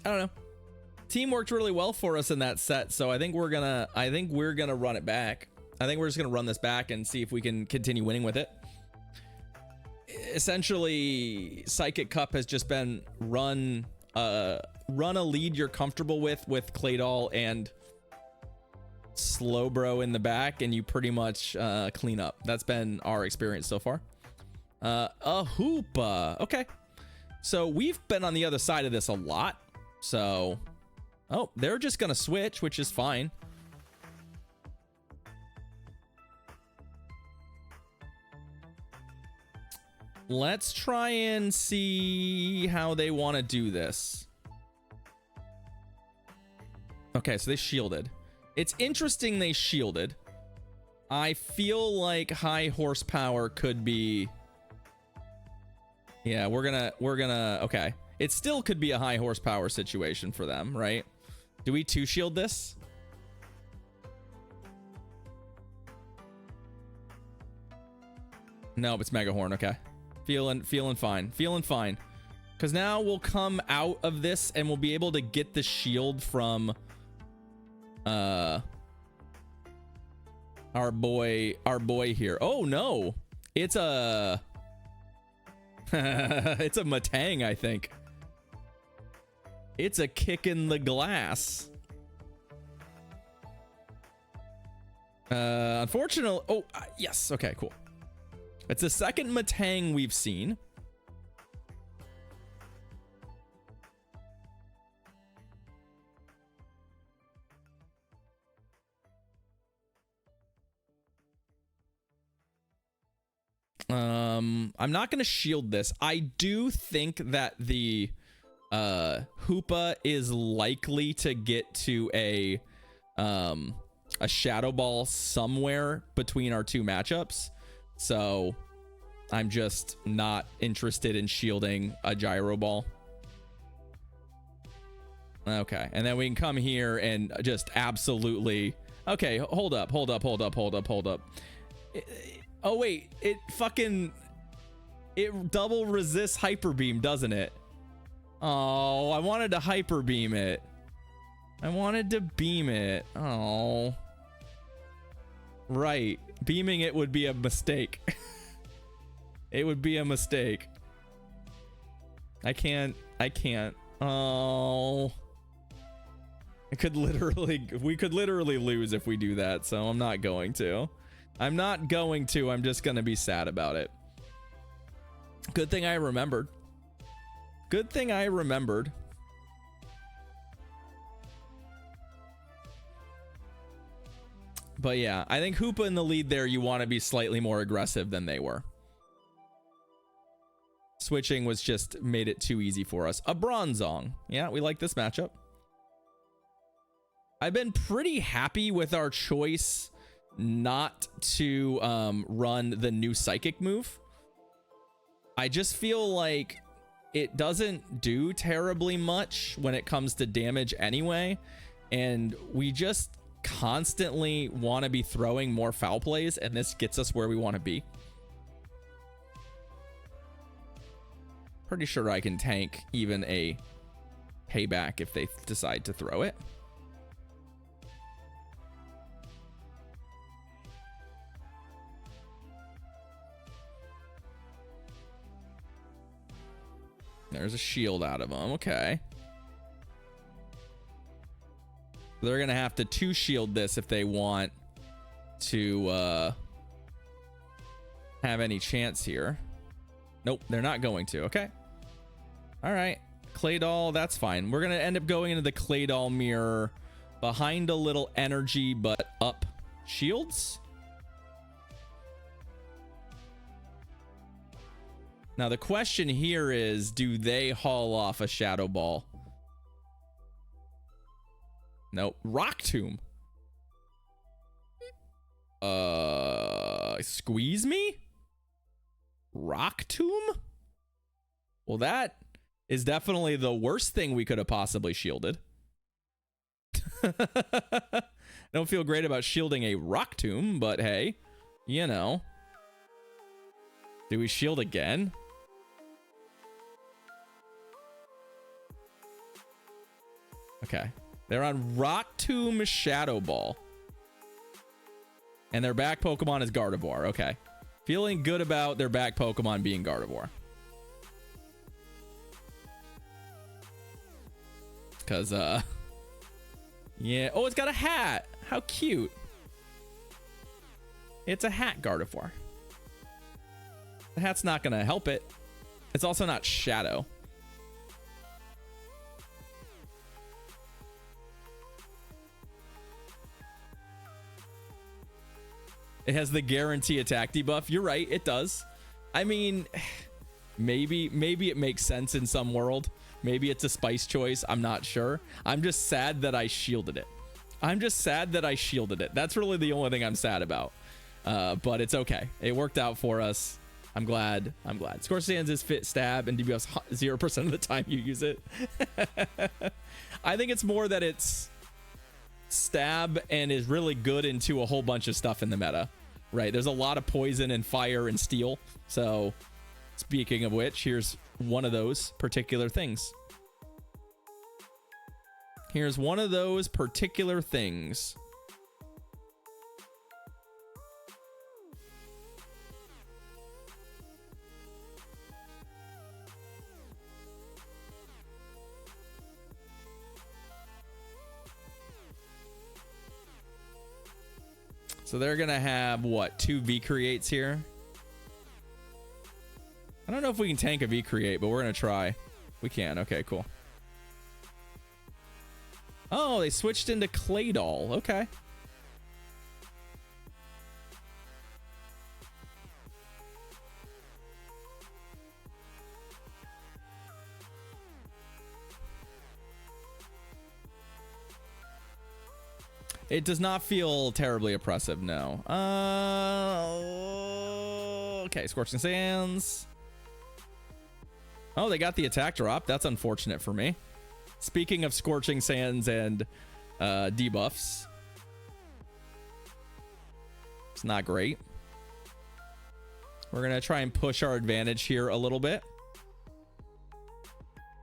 I don't know. Team worked really well for us in that set, so I think we're gonna run it back. I think we're just gonna run this back and see if we can continue winning with it. Essentially, Psychic Cup has just been run a lead you're comfortable with Claydol and Slowbro in the back, and you pretty much clean up. That's been our experience so far. A Hoopa. Okay. So we've been on the other side of this a lot. So, oh, they're just gonna switch, which is fine. Let's try and see how they want to do this. Okay, so they shielded. It's interesting they shielded. I feel like high horsepower could be... Yeah, we're gonna... Okay. It still could be a high horsepower situation for them, right? Do we two shield this? Nope, it's Mega Horn. Okay. Feeling fine. Feeling fine. Because now we'll come out of this and we'll be able to get the shield from our boy here. Oh no. It's a it's a Matang, I think. It's a kick in the glass. Unfortunately, oh, yes. Okay, cool. It's the second Matang we've seen. I'm not going to shield this. I do think that the Hoopa is likely to get to a Shadow Ball somewhere between our two matchups. So I'm just not interested in shielding a Gyro Ball. Okay, and then we can come here and just absolutely... Okay, hold up. Oh wait, it double resists Hyper Beam, doesn't it? Oh, I wanted to Hyper Beam it. I wanted to beam it. Oh. Right. Beaming it would be a mistake. It would be a mistake. I can't. Oh. We could literally lose if we do that, so I'm not going to. I'm just gonna be sad about it. Good thing I remembered. But yeah, I think Hoopa in the lead there, you want to be slightly more aggressive than they were. Switching was just made it too easy for us. A Bronzong. Yeah, we like this matchup. I've been pretty happy with our choice not to run the new Psychic move. I just feel like it doesn't do terribly much when it comes to damage anyway, and we just constantly want to be throwing more foul plays, and this gets us where we want to be. Pretty sure I can tank even a payback if they decide to throw it. There's a shield out of them. Okay. They're gonna have to two shield this if they want to have any chance here. Nope, they're not going to. Okay. All right. Claydol, that's fine. We're gonna end up going into the Claydol mirror behind a little energy, but up shields. Now the question here is, do they haul off a Shadow Ball? Nope. Rock Tomb. Squeeze me? Rock Tomb? Well, that is definitely the worst thing we could have possibly shielded. I don't feel great about shielding a Rock Tomb, but hey, you know. Do we shield again? Okay. They're on Rock Tomb Shadow Ball. And their back Pokemon is Gardevoir. Okay. Feeling good about their back Pokemon being Gardevoir. Because, yeah. Oh, it's got a hat. How cute. It's a hat Gardevoir. The hat's not going to help it. It's also not Shadow. It has the guarantee attack debuff. You're right, it does. I mean, maybe it makes sense in some world. Maybe it's a spice choice. I'm not sure. I'm just sad that I shielded it. That's really the only thing I'm sad about. But it's okay. It worked out for us. I'm glad. Scorching Sands is fit stab and debuffs 0% of the time you use it. I think it's more that it's stab and is really good into a whole bunch of stuff in the meta. Right, there's a lot of poison and fire and steel. So speaking of which, here's one of those particular things. So they're going to have, what, 2 V-Creates here? I don't know if we can tank a V-Create, but we're going to try. We can. Okay, cool. Oh, they switched into Claydol. Okay. It does not feel terribly oppressive, no. Okay, Scorching Sands. Oh, they got the attack drop. That's unfortunate for me. Speaking of Scorching Sands and debuffs. It's not great. We're going to try and push our advantage here a little bit.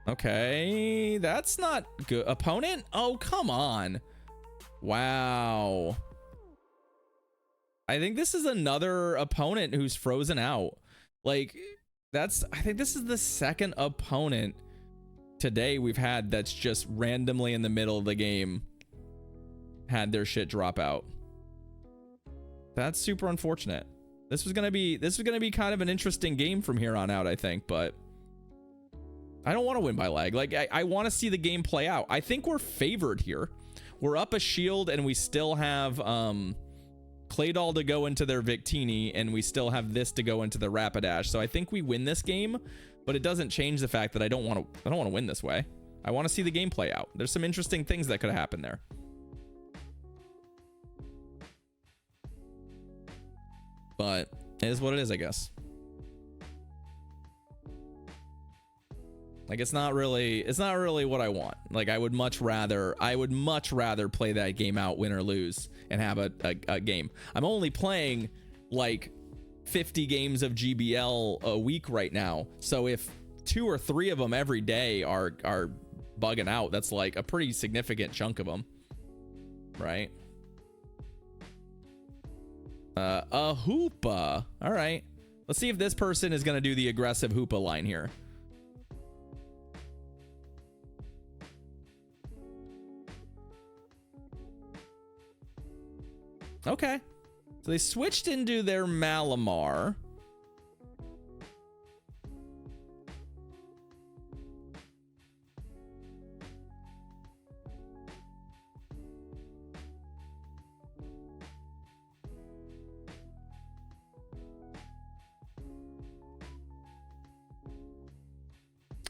Okay, that's not good. Opponent? Oh, come on. Wow. I think this is another opponent who's frozen out. Like, I think this is the second opponent today we've had that's just randomly in the middle of the game had their shit drop out. That's super unfortunate. This was gonna be kind of an interesting game from here on out, I think, but I don't want to win by lag. Like, I want to see the game play out. I think we're favored here. We're up a shield and we still have Claydol to go into their Victini, and we still have this to go into the Rapidash. So I think we win this game, but it doesn't change the fact that I don't want to win this way. I want to see the game play out. There's some interesting things that could have happened there. But it is what it is, I guess. Like, it's not really what I want. Like, I would much rather play that game out, win or lose, and have a game. I'm only playing like 50 games of GBL a week right now. So if 2 or 3 of them every day are bugging out, that's like a pretty significant chunk of them, right? A Hoopa. All right, let's see if this person is gonna do the aggressive Hoopa line here. Okay, so they switched into their Malamar.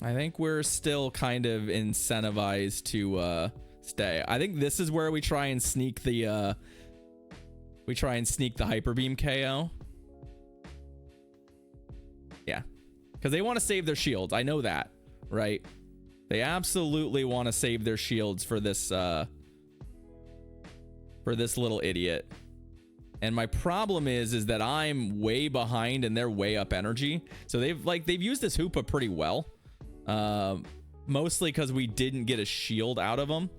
I think we're still kind of incentivized to stay. I think this is where we try and sneak the Hyper Beam KO. Yeah, because they want to save their shields. I know that, right? They absolutely want to save their shields for this little idiot. And my problem is that I'm way behind and they're way up energy. So they've used this Hoopa pretty well. mostly because we didn't get a shield out of them.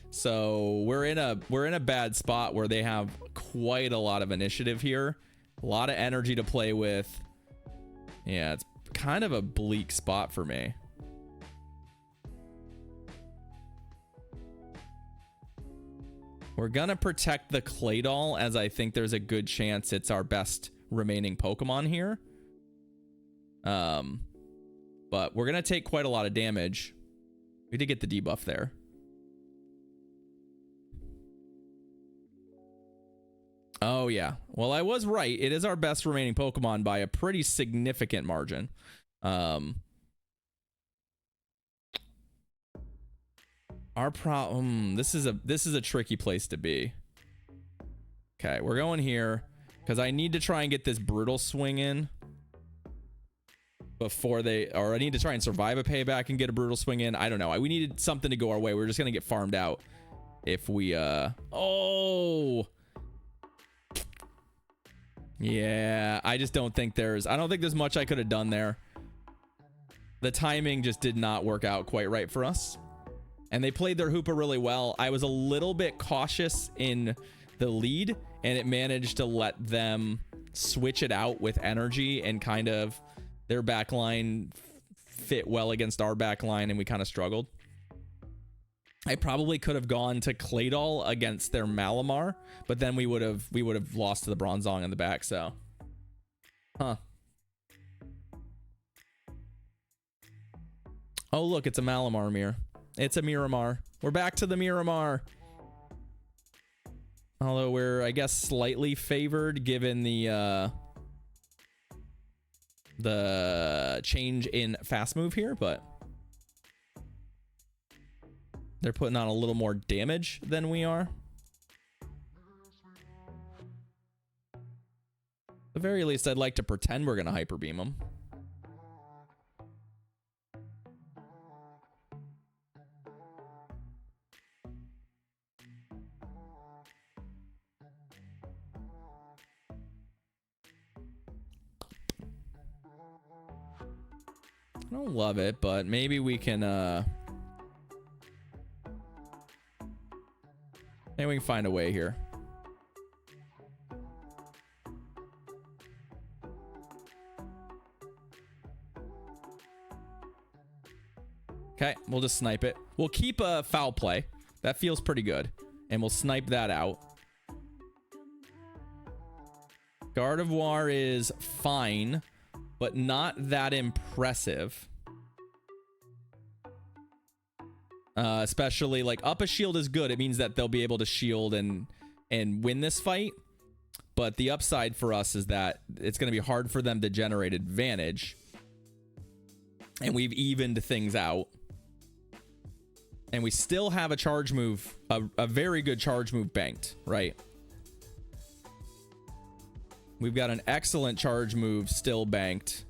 So we're in a bad spot where they have quite a lot of initiative here, a lot of energy to play with. Yeah, it's kind of a bleak spot for me. We're gonna protect the Claydol, as I think there's a good chance it's our best remaining Pokemon here. But we're gonna take quite a lot of damage. We did get the debuff there. Oh yeah, well I was right. It is our best remaining Pokemon by a pretty significant margin. Our problem, this is a tricky place to be. Okay, we're going here because I need to try and get this brutal swing in before I need to try and survive a payback and get a brutal swing in. I don't know. We needed something to go our way. We're just gonna get farmed out if we oh yeah, I just don't think there's much I could have done there. The timing just did not work out quite right for us. And they played their Hoopa really well. I was a little bit cautious in the lead, and it managed to let them switch it out with energy, and kind of their back line fit well against our back line, and we kind of struggled. I probably could have gone to Claydol against their Malamar, but then we would have lost to the Bronzong in the back, so. Huh. Oh, look, it's a Malamar mirror. It's a Miramar. We're back to the Miramar. Although we're, I guess, slightly favored given the change in fast move here, but they're putting on a little more damage than we are. At the very least, I'd like to pretend we're going to Hyper Beam them. I don't love it, but maybe we can find a way here. Okay, we'll just snipe it. We'll keep a foul play. That feels pretty good. And we'll snipe that out. Gardevoir is fine, but not that impressive. Especially like up a shield is good. It means that they'll be able to shield and win this fight. But the upside for us is that it's going to be hard for them to generate advantage. And we've evened things out. And we still have a charge move, a very good charge move banked, right? We've got an excellent charge move still banked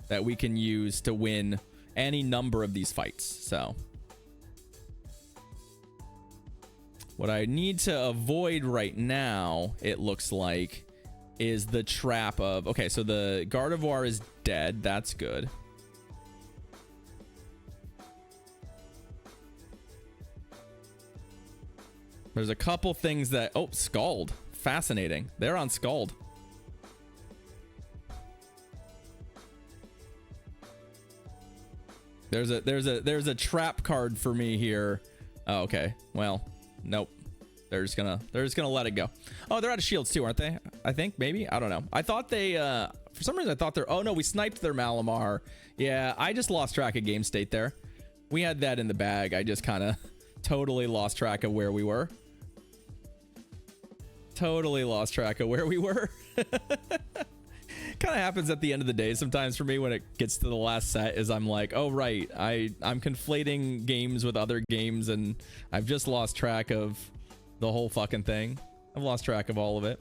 that we can use to win any number of these fights. So what I need to avoid right now, it looks like, is the trap of... Okay, so the Gardevoir is dead. That's good. There's a couple things that... Oh, Scald. Fascinating. They're on Scald. There's a trap card for me here. Oh, okay. Well, nope. They're just gonna let it go. Oh, they're out of shields too, aren't they? I think maybe. I don't know. I thought they for some reason I thought they're... Oh no, we sniped their Malamar. Yeah, I just lost track of game state there. We had that in the bag. I just kind of totally lost track of where we were. Totally lost track of where we were. Kind of happens at the end of the day sometimes for me when it gets to the last set, is I'm like, oh right, I'm conflating games with other games, and I've just lost track of the whole fucking thing. I've lost track of all of it.